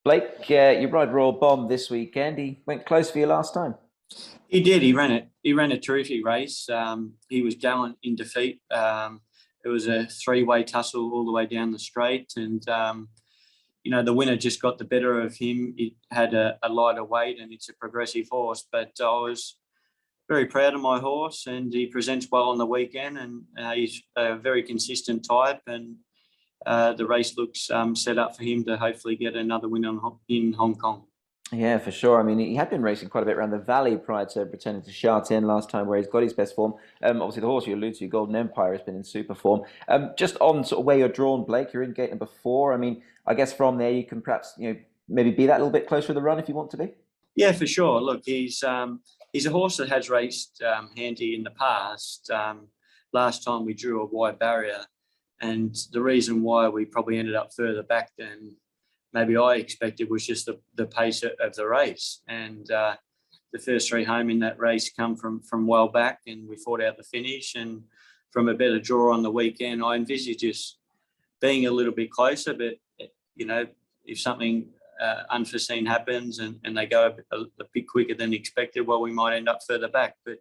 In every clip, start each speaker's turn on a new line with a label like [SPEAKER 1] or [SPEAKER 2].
[SPEAKER 1] Blake, you ride Royal Bomb this weekend. He went close for you last time.
[SPEAKER 2] He did. He ran it. He ran a terrific race. He was gallant in defeat. It was a three-way tussle all the way down the straight, and the winner just got the better of him. It had a lighter weight, and it's a progressive horse. But I was very proud of my horse, and he presents well on the weekend, and he's a very consistent type, and the race looks set up for him to hopefully get another win in Hong Kong.
[SPEAKER 1] Yeah, for sure. I mean, he had been racing quite a bit around the valley prior to returning to Sha-Tin last time, where he's got his best form. Obviously, the horse you allude to, Golden Empire, has been in super form. Just on sort of where you're drawn, Blake, you're in gate number 4. I mean, I guess from there you can perhaps maybe be that little bit closer to the run if you want to be.
[SPEAKER 2] Yeah, for sure. Look, he's a horse that has raced handy in the past. Last time we drew a wide barrier, and the reason why we probably ended up further back than maybe I expected was just the pace of the race. And the first 3 home in that race come from well back, and we fought out the finish. And from a better draw on the weekend, I envisage us being a little bit closer. But, if something unforeseen happens and they go a bit quicker than expected, well, we might end up further back. But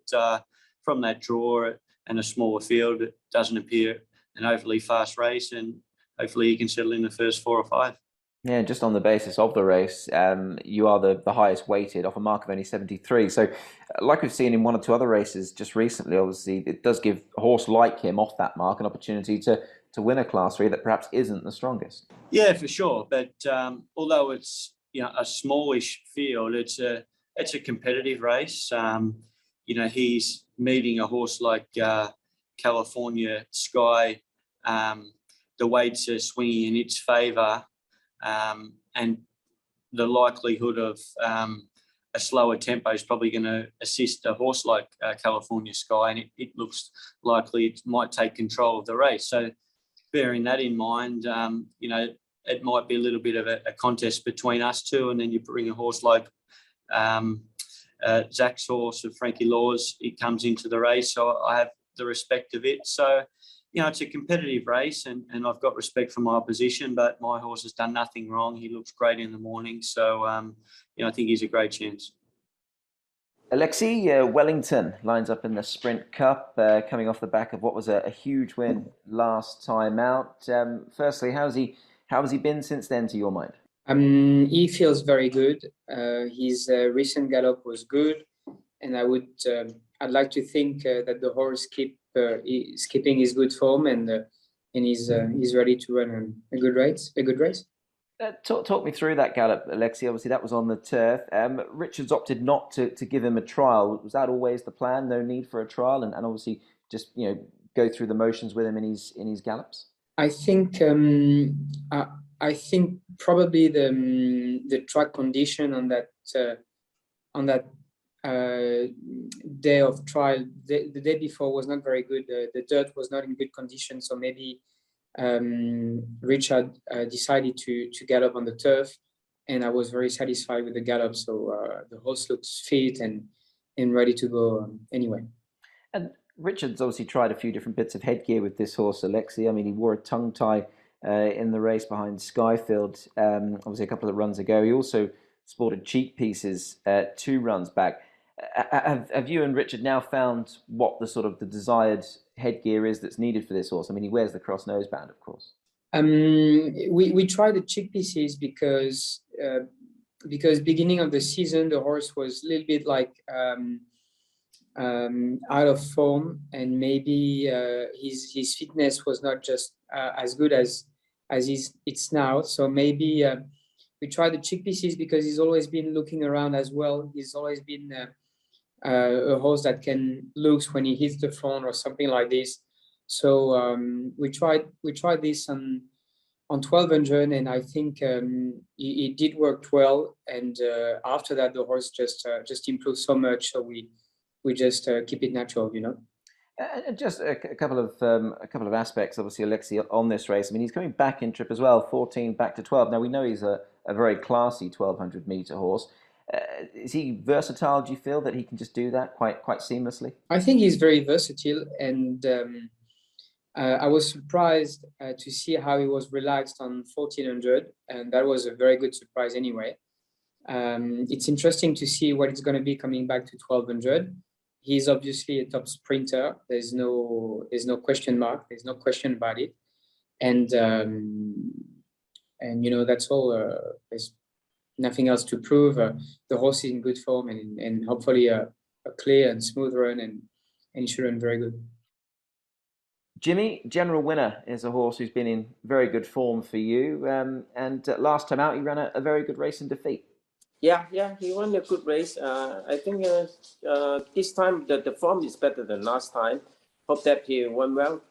[SPEAKER 2] from that draw and a smaller field, it doesn't appear an overly fast race, and hopefully you can settle in the first 4 or 5.
[SPEAKER 1] Yeah, just on the basis of the race, you are the highest weighted off a mark of only 73. So, like we've seen in 1 or 2 other races just recently, obviously, it does give a horse like him off that mark an opportunity to win a Class 3 that perhaps isn't the strongest.
[SPEAKER 2] Yeah, for sure. But although it's a smallish field, it's a competitive race. He's meeting a horse like California Sky. The weights are swinging in its favour. And the likelihood of a slower tempo is probably going to assist a horse like California Sky, and it looks likely it might take control of the race. So, bearing that in mind, it might be a little bit of a contest between us two, and then you bring a horse like Zach's horse of Frankie Laws. It comes into the race, so I have the respect of it. So, it's a competitive race, and I've got respect for my opposition, but my horse has done nothing wrong. He looks great in the morning. So, I think he's a great chance.
[SPEAKER 1] Alexi Wellington lines up in the Sprint Cup, coming off the back of what was a huge win last time out. Firstly, how has he been since then, to your mind?
[SPEAKER 3] He feels very good. His recent gallop was good, and I'd like to think that the horse is keeping his good form, and he's ready to run a good race.
[SPEAKER 1] Talk me through that gallop, Alexi. Obviously, that was on the turf. Richards opted not to give him a trial. Was that always the plan? No need for a trial, and obviously just go through the motions with him in his gallops.
[SPEAKER 3] I think probably the track condition on that day of trial, the day before, was not very good. The dirt was not in good condition, so maybe Richard decided to gallop on the turf, and I was very satisfied with the gallop. So the horse looks fit and ready to go anyway.
[SPEAKER 1] And Richard's obviously tried a few different bits of headgear with this horse, Alexi. I mean, he wore a tongue tie in the race behind Skyfield, obviously a couple of runs ago. He also sported cheek pieces 2 runs back. Have you and Richard now found what the desired headgear is that's needed for this horse? I mean, he wears the cross noseband, of course.
[SPEAKER 3] We tried the cheek pieces because beginning of the season the horse was a little bit like out of form, and maybe his fitness was not just as good as it's now. So maybe we tried the cheek pieces because he's always been looking around as well. He's always been a horse that can look when he hits the front or something like this. So we tried this on 1200, and I think it did work well. And after that, the horse just improved so much. So we just keep it natural,
[SPEAKER 1] Just a couple of aspects, obviously, Alexi, on this race. I mean, he's coming back in trip as well, 14 back to 12. Now, we know he's a very classy 1200-meter horse. Is he versatile? Do you feel that he can just do that quite seamlessly?
[SPEAKER 3] I think he's very versatile, and I was surprised to see how he was relaxed on 1400, and that was a very good surprise anyway. It's interesting to see what it's going to be coming back to 1200. He's obviously a top sprinter. There's no question mark. There's no question about it. And you know, that's all. There's nothing else to prove. The horse is in good form, and hopefully a clear and smooth run, and he should run very good.
[SPEAKER 1] Jimmy, General Winner is a horse who's been in very good form for you. And last time out, he ran a very good race in defeat.
[SPEAKER 4] Yeah, he won a good race. I think this time the form is better than last time. Hope that he won well.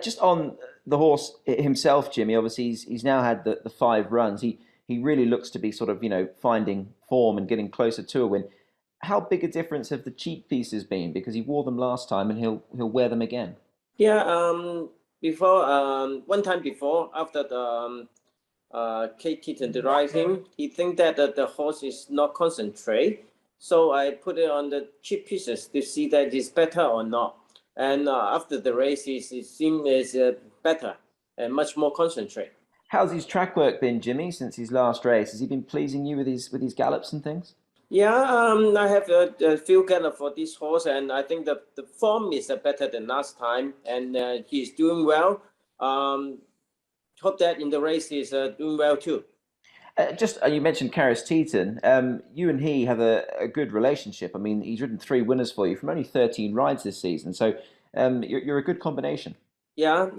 [SPEAKER 1] Just on the horse himself, Jimmy, obviously he's now had the 5 runs. He really looks to be sort of, you know, finding form and getting closer to a win. How big a difference have the cheek pieces been? Because he wore them last time and he'll wear them again.
[SPEAKER 4] Yeah, before one time before, after the Kate Keaton to ride him, he think that the horse is not concentrate. So I put it on the cheap pieces to see that it's better or not. And after the race, it seems is better and much more concentrate.
[SPEAKER 1] How's his track work been, Jimmy, since his last race? Has he been pleasing you with his gallops and things?
[SPEAKER 4] Yeah, I have a few gallop for this horse, and I think the form is better than last time, and he's doing well. Hope that in the race he's doing well too.
[SPEAKER 1] You mentioned Karis Teeton. You and he have a good relationship. I mean, he's ridden 3 winners for you from only 13 rides this season. So you're a good combination.
[SPEAKER 4] Yeah,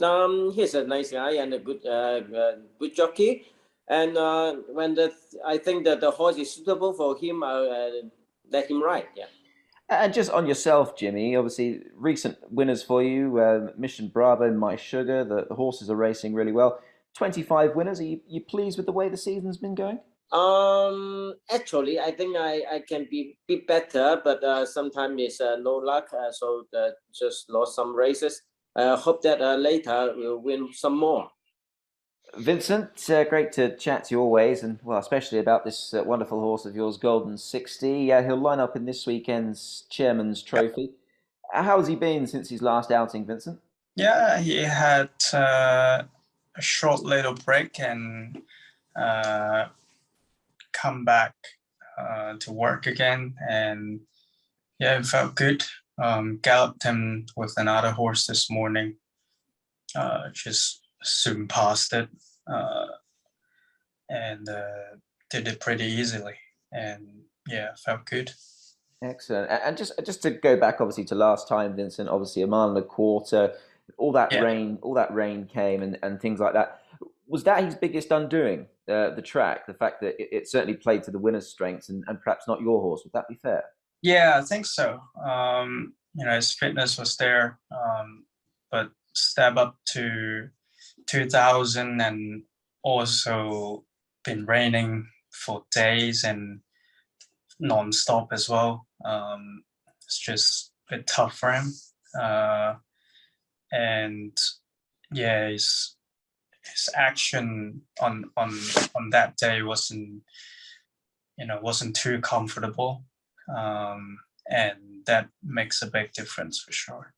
[SPEAKER 4] he's a nice guy and a good jockey. And I think that the horse is suitable for him, I'll let him ride. Yeah.
[SPEAKER 1] And just on yourself, Jimmy, obviously recent winners for you, Mission Bravo, My Sugar, the horses are racing really well. 25 winners. Are you pleased with the way the season's been going?
[SPEAKER 4] Actually, I think I can be better, but sometimes it's no luck. So just lost some races. Hope that later we'll win some more.
[SPEAKER 1] Vincent, great to chat to you always, and well, especially about this wonderful horse of yours, Golden 60. He'll line up in this weekend's Chairman's Trophy. How has he been since his last outing, Vincent?
[SPEAKER 5] Yeah, he had a short little break and come back to work again, and yeah, it felt good. Galloped him with another horse this morning. Just soon passed it and did it pretty easily, and yeah, felt good.
[SPEAKER 1] Excellent. And just to go back, obviously, to last time, Vincent, obviously a mile and a quarter, all that rain came and things like that. Was that his biggest undoing, the track, the fact that it certainly played to the winner's strengths and perhaps not your horse? Would that be fair?
[SPEAKER 5] Yeah, I think so. His fitness was there, but step up to 2000 and also been raining for days and non-stop as well. It's just a bit tough for him. And yeah, his action on that day wasn't too comfortable. And that makes a big difference for sure.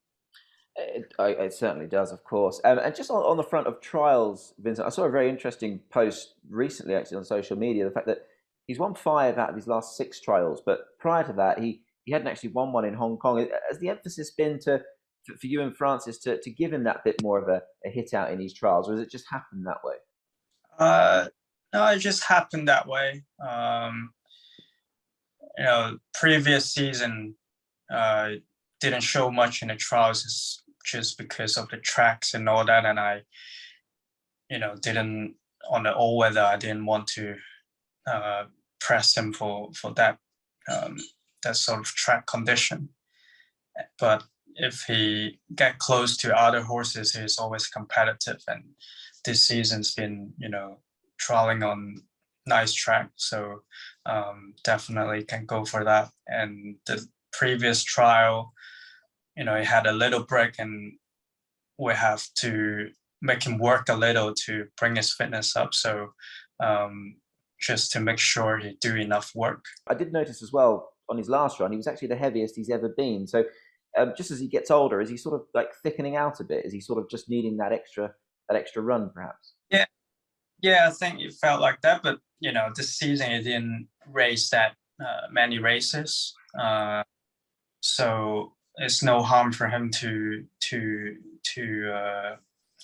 [SPEAKER 1] It certainly does, of course. And just on the front of trials, Vincent, I saw a very interesting post recently, actually, on social media. The fact that he's won 5 out of his last 6 trials, but prior to that, he hadn't actually won one in Hong Kong. Has the emphasis been for you and Francis to give him that bit more of a hit out in these trials, or has it just happened that way?
[SPEAKER 5] No, it just happened that way. Previous season didn't show much in the trials just because of the tracks and all that, and I didn't, on the all weather, I didn't want to press him for that sort of track condition. But if he get close to other horses, he's always competitive, and this season's been trialing on nice track, so definitely can go for that. And the previous trial, he had a little break, and we have to make him work a little to bring his fitness up, so just to make sure he do enough work.
[SPEAKER 1] I did notice as well on his last run, he was actually the heaviest he's ever been. So just as he gets older? Is he sort of like thickening out a bit? Is he sort of just needing that extra run, perhaps?
[SPEAKER 5] Yeah, I think it felt like that. But this season he didn't race that many races, so it's no harm for him to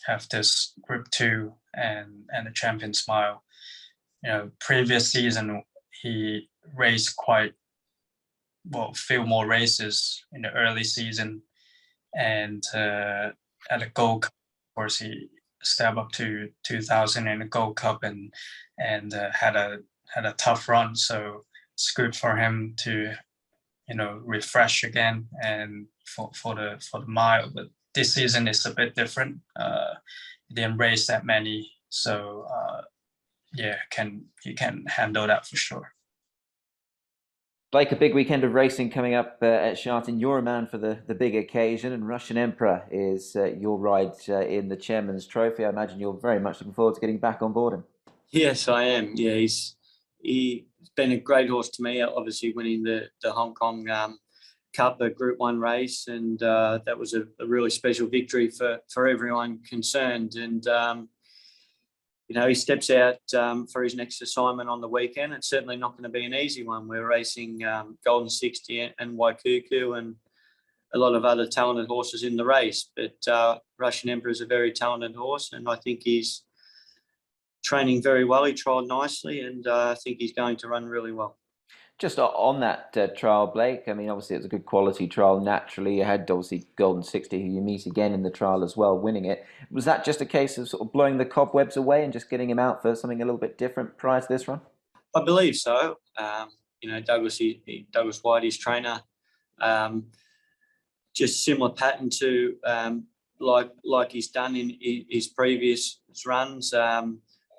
[SPEAKER 5] have this Group 2 and the Champions Mile. Previous season he raced few more races in the early season, and at the Gold Cup, of course, he stepped up to 2000 in the Gold Cup and had a tough run. So it's good for him to refresh again and for the mile. But this season is a bit different. He didn't race that many, so he can handle that for sure.
[SPEAKER 1] Blake, a big weekend of racing coming up at Sharton. You're a man for the big occasion, and Russian Emperor is your ride in the Chairman's Trophy. I imagine you're very much looking forward to getting back on board him.
[SPEAKER 2] Yes, I am. Yeah, he's been a great horse to me. Obviously, winning the Hong Kong Cup, a Group 1 race, and that was a really special victory for everyone concerned. And he steps out for his next assignment on the weekend. It's certainly not going to be an easy one. We're racing Golden 60 and Waikuku and a lot of other talented horses in the race. But Russian Emperor is a very talented horse, and I think he's training very well. He trialled nicely, and I think he's going to run really well.
[SPEAKER 1] Just on that trial, Blake, I mean, obviously it was a good quality trial. Naturally, you had obviously Golden 60, who you meet again in the trial as well, winning it. Was that just a case of sort of blowing the cobwebs away and just getting him out for something a little bit different prior to this run?
[SPEAKER 2] I believe so. Douglas White, his trainer, just similar pattern to like he's done in his previous runs,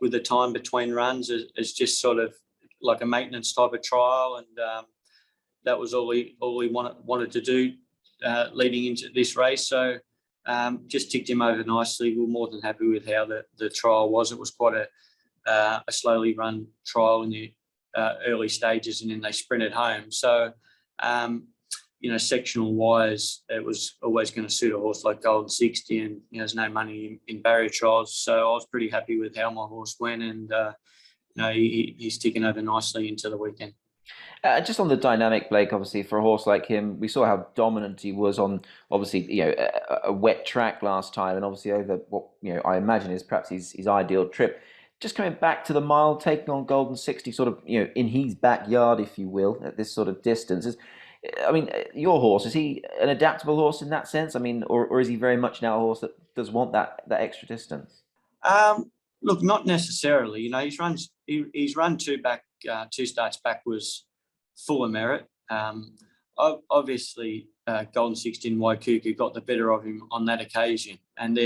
[SPEAKER 2] with the time between runs is just sort of like a maintenance type of trial, and that was all he wanted to do leading into this race. So just ticked him over nicely. We're more than happy with how the trial was. It was quite a slowly run trial in the early stages, and then they sprinted home. So sectional wise, it was always going to suit a horse like Golden 60, and there's no money in barrier trials. So I was pretty happy with how my horse went, and he's ticking over nicely into the weekend.
[SPEAKER 1] Just on the dynamic, Blake, obviously for a horse like him, we saw how dominant he was on obviously a wet track last time, and obviously over what I imagine is perhaps his ideal trip. Just coming back to the mile, taking on Golden 60, sort of in his backyard, if you will, at this sort of distance. I mean, your horse, is he an adaptable horse in that sense? I mean, or is he very much now a horse that does want that extra distance?
[SPEAKER 2] Look, not necessarily. He's run two starts back was full of merit. Obviously, Golden 60 and Waikuku got the better of him on that occasion, and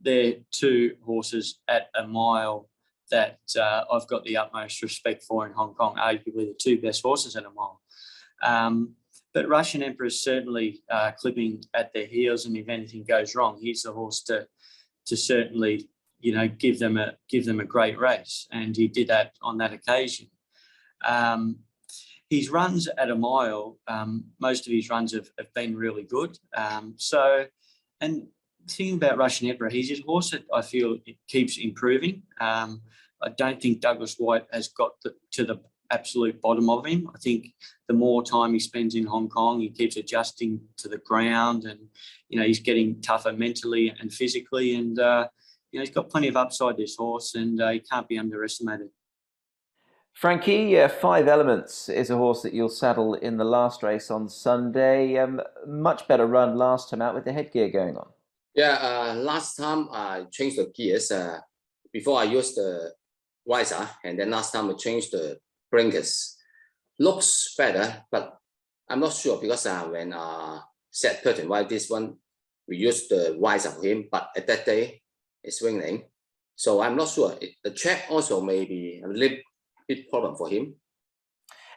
[SPEAKER 2] they're two horses at a mile that I've got the utmost respect for in Hong Kong. Arguably the two best horses at a mile. But Russian Emperor is certainly clipping at their heels, and if anything goes wrong, he's the horse to certainly give them a great race, and he did that on that occasion. His runs at a mile, most of his runs have been really good. And the thing about Russian Emperor, he's a horse that I feel it keeps improving. I don't think Douglas White has got to the absolute bottom of him. I think the more time he spends in Hong Kong, he keeps adjusting to the ground, and he's getting tougher mentally and physically, and he's got plenty of upside, this horse, and he can't be underestimated.
[SPEAKER 1] Frankie, 5 Elements is a horse that you'll saddle in the last race on Sunday. Much better run last time out with the headgear going on.
[SPEAKER 6] Yeah, last time I changed the gears. Before I used the riser, and then last time I changed the blinkers. Looks better, but I'm not sure because when set Purton White, this one, we used the riser for him, but at that day, it's raining. So I'm not sure. The track also may be a little bit problem for him.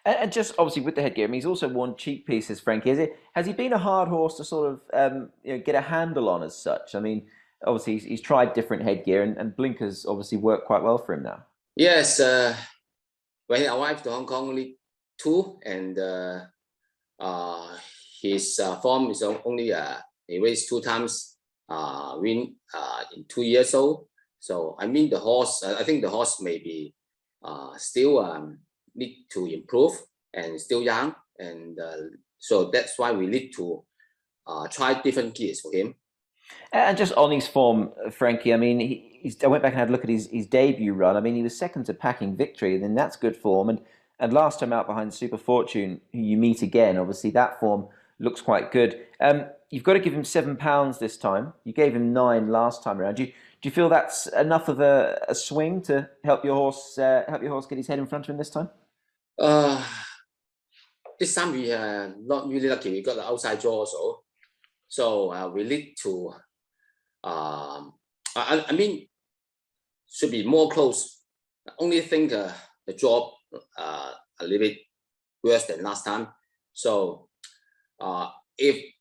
[SPEAKER 1] And just obviously with the headgear, I mean, he's also worn cheek pieces, Frankie. Has he been a hard horse to sort of get a handle on as such? I mean, obviously he's tried different headgear, and blinkers obviously work quite well for him now.
[SPEAKER 6] Yes, when he arrived to Hong Kong only 2, and his form is only he raced 2 times, win in 2 years old. So I mean the horse. I think the horse may be still need to improve and still young, and so that's why we need to try different gears for him.
[SPEAKER 1] And just on his form, Frankie, I mean, I went back and had a look at his debut run. I mean, he was second to Packing Victory, and then that's good form. And last time out behind Super Fortune, who you meet again, obviously that form looks quite good. You've got to give him £7 this time. You gave him 9 last time around. Do you feel that's enough of a swing to help your horse get his head in front of him this time?
[SPEAKER 6] This time we are not really lucky. We got the outside draw also, so we need to. I mean, should be more close. I only think the draw a little bit worse than last time. So if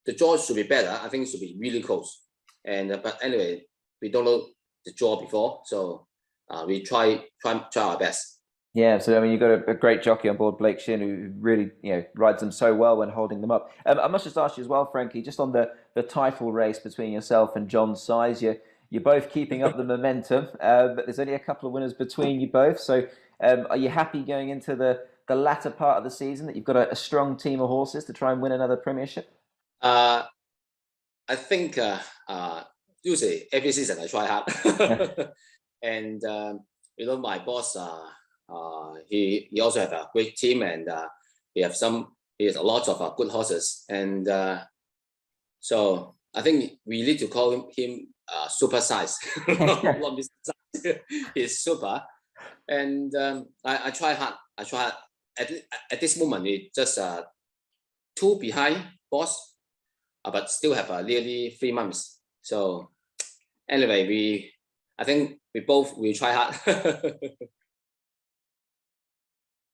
[SPEAKER 6] the draw should be better, I think it should be really close. And but anyway, we don't know the draw before, so we try our best.
[SPEAKER 1] Yeah, so I mean, you've got a great jockey on board, Blake Shinn, who really rides them so well when holding them up. I must just ask you as well, Frankie, just on the title race between yourself and John Size, you're both keeping up the momentum, but there's only a couple of winners between you both. So are you happy going into the latter part of the season that you've got a strong team of horses to try and win another premiership?
[SPEAKER 6] I think usually every season I try hard, and my boss. He also have a great team, and he has a lot of good horses, and so I think we need to call him super size. Not Mr. Size. He's super, and I try hard. At this moment we just 2 behind boss, but still have nearly 3 months. So anyway, I think we both will try hard.